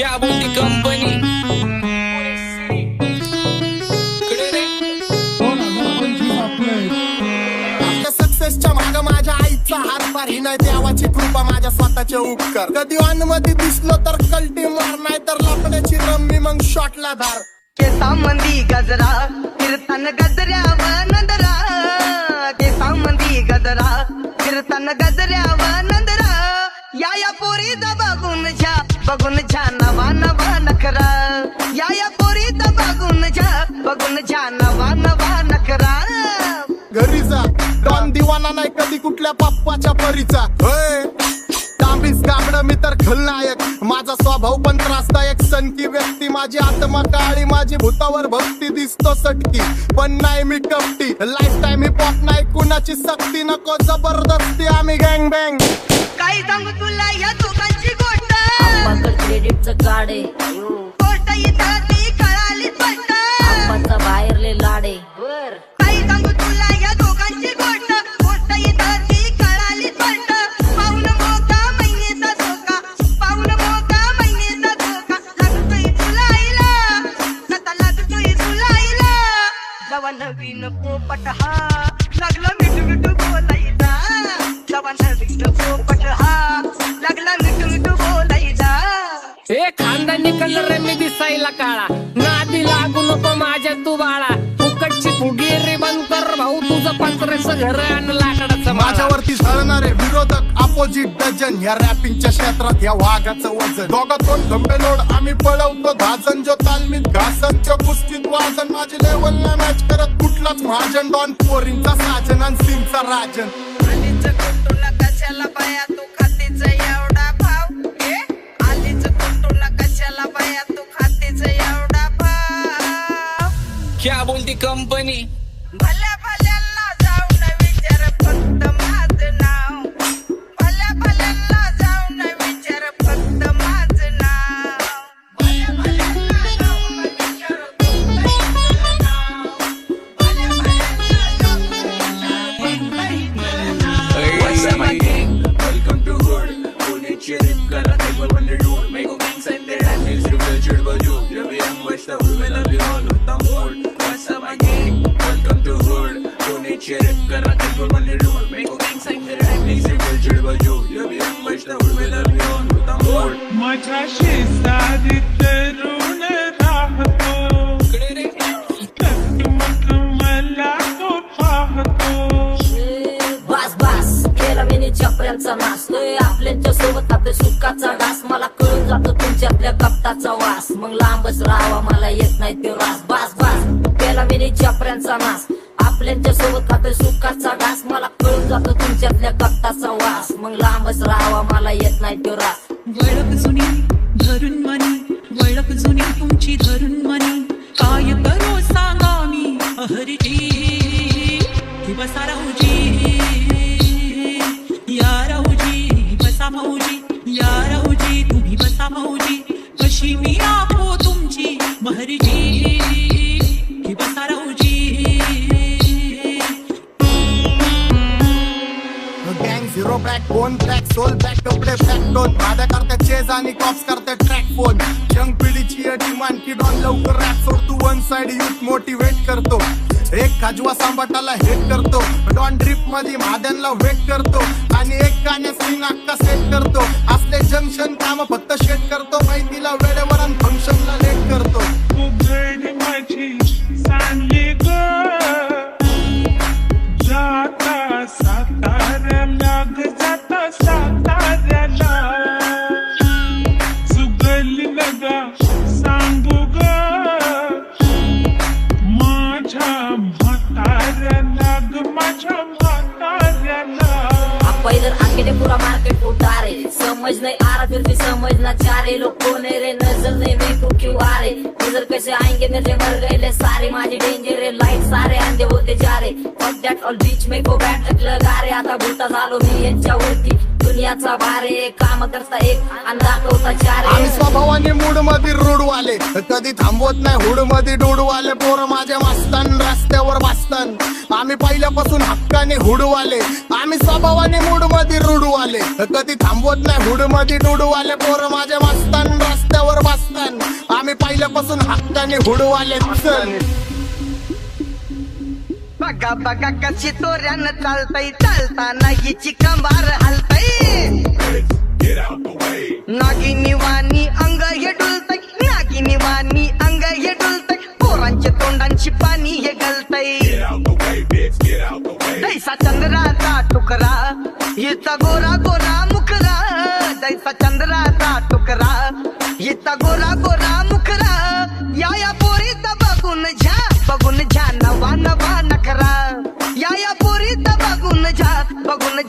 क्या बोलती कंपनी सक्सेसच्या माग माझ्या आईचा हातभार ही नाही देवाची कृपा माझ्या स्वतःचे उपकार कधी मध्ये दिसलो तर कल्टी मार नाही तर लपण्याची रम्मी मग शॉटला धार केसामंदी गजरा कीर्तन गजऱ्यावर नंदरा केसामंदी गजरा कीर्तन गजऱ्यावर नंदरा या पोरीचा बघून झा नवा नवा नखरा या पोरीचा बघून झा नवा नवा नखरा घरी जा डॉन दिवाना नाही कधी कुठल्या पप्पाच्या परीचा होय तांबीस गाबड मी तर खलनायक माझा स्वभाव पण त्रासदायक सनकी व्यक्ती माझी आत्मा काळी माझी भूतावर भक्ती दिसतो सटकी पण नाही मी कपटी लाईफ टाइम हिप हॉप नाही कुणाची सक्ती नको जबरदस्ती आम्ही गँग बँग काही सांगू तुला या दोघांची गोष्ट क्रेडिटचं कार्ड आहे गोष्ट इथं ती कळाली स्पष्ट आंबाचा बाहेरले लाडे काही सांगू तुला या दोघांची गोष्ट गोष्ट इथं ती कळाली स्पष्ट पाऊन मोका महिनेचा धोका पाऊन मोका महिनेचा धोका लागतोय तुला आईला आता लागतोय तुला आईला जवा नवीन पोपट हा लागला मिठू मिठू बोलायचा जवा नवीन पोपट हा लागला मिठू मिठू बोलायचा ए खानदानी कलर रे मी दिसायला काळा नादी लागू नको माझ्या तू बाळा फुकटची फुगी रे बंद कर भाऊ तुझं पत्रेचं घर आणि लाकडाचं माझ्यावरती झळणारे विरोधक अपोजिट डझन या रॅपिंगच्या क्षेत्रात या वाघाचं वजन दोघातून धंबे लोड आम्ही पळवतो धाजन जो तालमीत घासनच्या कुस्तीत वाजन माझी लेवल ना मॅच करत कुठलाच महाजन डॉन पोरींचा साजन आणि सीनचा राजन आलीच कुटुला कशाला बाया तू खातीच एवढा भाव आलीच कुटुला कशाला बाया तू खातीच एवढा भाव क्या बोलती कंपनी भल्या भल्यांना जाऊन विचार फक्त माझं नाव भल्या भल्यांना जाऊन विचार फक्त माझं नाव भल्या भल्यांना जाऊन विचार फक्त माझं नाव भल्या भल्यांना जाऊन What's up, my gang? Welcome to Hood. Pune cherry kara table when they do. Make a gang sign their hand is real chill but you. Every young west of women love you all with the mood. What's up, my gang? Welcome to Hood. Pune cherry kara table when they do. Make a gang sign their hand is real chill but you. Every young west of women love you all with the mood. माझ्या शेजारीत तरुण राहतो मग मला तो पाहतो बस बस केला मी चपऱ्यांचा नाश आपल्याच्या सोबत आपल्या सुखाचा घास मला कळून जातो तुमच्यातल्या कपटाचा वास मग लांबच राहावा मला येत नाही तो रास बस बस केला मी चपऱ्यांचा नाश आपल्याच्या सोबत आपल्या सुखाचा घास मला कळून जातो तुमच्यातल्या कपटाचा वास मग लांबच राहावा मला येत नाही तो रास वळख जुनी धरून मनी वळख जुनी तुमची धरून मनी काय करो सांगा मी अहरजी की बसा राहूजी या राहूजी बसा भाऊजी या राहूजी तुम्ही बसा भाऊजी कशी मी आपो तुमची महरजी की बसा राहूजी गँग zero back bone track soul back कपडे बॅक टोन माझ्या करते चेज आणि कॉप्स करते ट्रॅक फोन यंग पिढीची डिमांड की डॉन लवकर रॅप सोड तू वन साइड युथ मोटिवेट करतो एक खाजवा सांबाटाला हेट करतो डॉन ड्रिप मध्ये महाद्यांना वेट करतो आणि एक गाण्या स्विंग अक्का सेट करतो असले जंक्शन काम फक्त शेट करतो माहितीला वेळेवर आणि फंक्शनला लेट करतो उघड माझी सांगली ग जाता साताऱ्याला ग जाता साताऱ्याला सुगली नगा सांगू ग माझ्या म्हाताऱ्याला ग माझ्या म्हाताऱ्याला पहिलं आखेडे पुरा मार्केट उतारे समझ नहीं आ रहा फिर भी समझना चाह रहे लोग कौन है रे नजर नहीं मेरे को क्यों आ रहे नजर कैसे आएंगे मेरे मर गए ले सारे माझे डेंजर है लाइट सारे अंधे होते जा रहे फक दैट ऑल बीच में को बैठक लगा रे आता भूता झालो मी यांच्यावरती दुनियाचा भारे काम करता एक आणि दाखवता चार आम्ही स्वभावाने मूड मध्ये रूडवाले कधी थांबवत नाही हुड मध्ये डोडवाले पोरं माझ्या मस्तान रस्त्यावर बसतान आम्ही पहिल्यापासून हक्काने हुडवाले आम्ही स्वभावाने मूड मध्ये रूडवाले कधी थांबवत नाही हुड मध्ये डोडवाले पोरं माझ्या मस्तान रस्त्यावर बसतान वतन आम्ही पहिल्यापासून हक्काने हुडवाले चल बघा बघा कशी तोऱ्यानं चालतय चालताना हिची कंबार हलतय नागिनी वाणी अंग हे डुलतय नागिनी वाणी अंग हे डुलतय पोरांच्या तोंडांची पाणी हे गलतय दैसा चंद्राचा टुकरा हिचा गोरा गोरा मुखरा दैसा चंद्राचा टुकरा हिचा गोरा गोरा मुखरा या पोरीचा बघून झा नवा नवा नखरा या पोरीचा बघून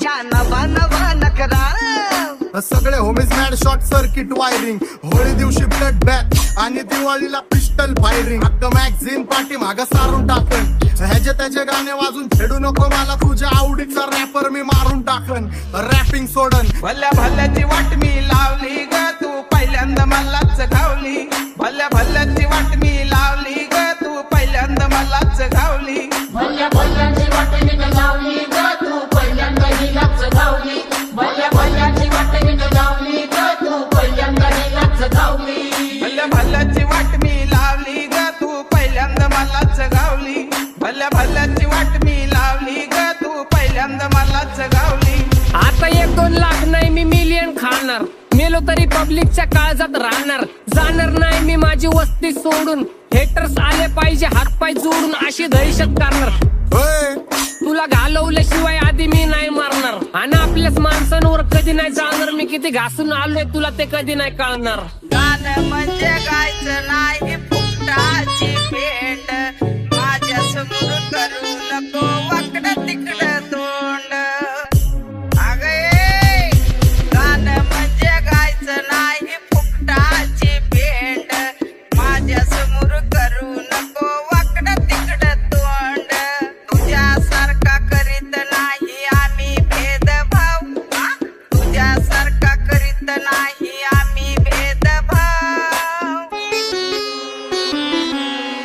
झा नवा नवा नखरा सगळे homies mad short circuit wiring Holi दिवशी ब्लड बॅथ आणि दिवाळीला पिस्टल फायरिंग हक्क मॅगझिन पाठी माग सारून टाकन ह्याचे त्याचे गाणे वाजून छेडू नको मला तुझ्या आवडीचा रॅपर मी मारून टाकन रॅपिंग सोडन भल्या भल्याची वाट मी लावली ग तू पहिल्यांदा मलाच घावली भल्या भल्याची वाट मी लावली ग तू पहिल्यांदा मलाच घावली भल्या भल्याची वाट मी लावली ग तू पहिल्यांदा हिलाच घावली भल्या भल्याची वाट मी लावली ग तू पहिल्यांदा हिलाच घावली भल्या भल्याची वाट मी लावली ग तू पहिल्यांदा मलाच घावली भल्या भल्याची वाट मी लावली ग तू पहिल्यांदा मलाच घावली आता 1-2 लाख नाही मी मिलियन खाणार मेलो तरी पब्लिकच्या काळजात राहणार जाणार नाही मी माझी वस्ती सोडून हेटर्स आले पाहिजे हातपाय जोडून अशी दहशत करणार होय तुला घालवल्याशिवाय आधी मी नाही मारणार आणि आपल्याच माणसांवर कधी नाही जाणार मी किती घासून आलोय तुला ते कधी नाही कळणार गाणं म्हणजे गायचं नाही फुकटाची भेट माझ्या समोर करू नको वाकडं तिकडं तोंड अगे गाणं म्हणजे गायचं नाही फुकटाची भेट माझ्या समोर करू नको वाकडं तिकडं तोंड तुझ्यासारखा करीत नाही आम्ही भेदभाव तुझ्यासारखा करीत नाही आम्ही भेदभाव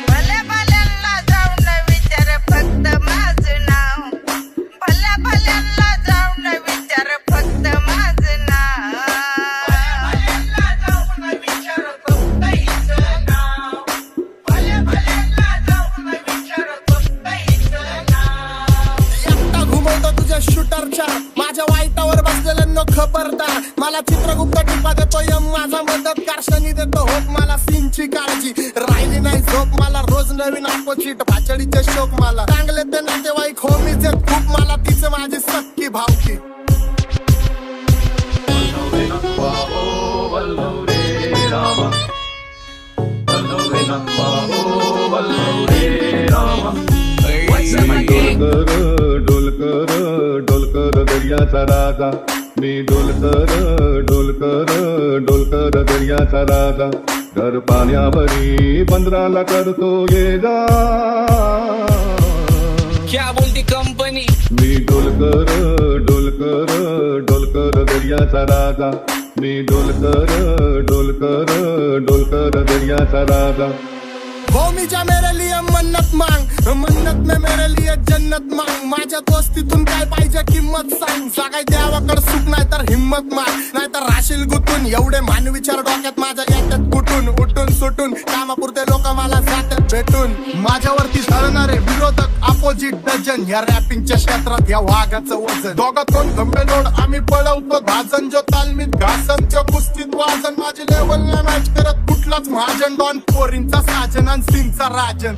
भल्या भल्यांना जाऊन विचार फक्त माझं नाव भल्या भल्यांना जाऊन विचार फक्त माझं नाव भल्या जाऊन विचार फक्त हिचं नाव भल्या भल्यांना जाऊन विचार फक्त हिचं नाव एकटा घुमवतो तुझ्या शूटरच्या माझ्या वाईटावर बसलेल्यांना खबरदार मला चित्रगुप्त टिपा देतो यम माझा मदत कारशनी देतो होप मला सीनची काळजी राहिली नाही झोप मला रोज नवीन अपोजिट भाचडीचे शोक मला चांगले ते नातेवाईक होमीच आहेत खूप मला तिचं माझी सक्की भावकी डोलकर दर्याचा राजा मी डोलकर दर्याचा राजा घर पाण्यावरी बंदराला करतो ये जा क्या बोलती कंपनी मी डोलकर दर्याचा राजा मी डोलकर दर्याचा राजा होमीच्या मेरे लिए मन्नत मांग मन्नत में मेरे लिए जन्नत मांग माझ्या दोस्तीतून काय पाहिजे किंमत सांग सगळ्या देवाकडे सुख नाही तर हिम्मत माग नाही तर राशील गुतून एवढे मानविचार डोक्यात माझ्या येतात कुठून उठून सुटून कामापुरते लोक मला जातात भेटून माझ्यावरती ठरणारे विरोधक अपोजिट डझन या रॅपिंगच्या क्षेत्रात या वाघाचं वजन दोघातून गंभीर लोड आम्ही पळवतो भाजन जो तालमीत घासन जो कुस्तीत वाजन माझी लेवल नाही मॅच करत कुठलाच महाजन डॉन पोरींचा साजन आणि सिंगचा राजन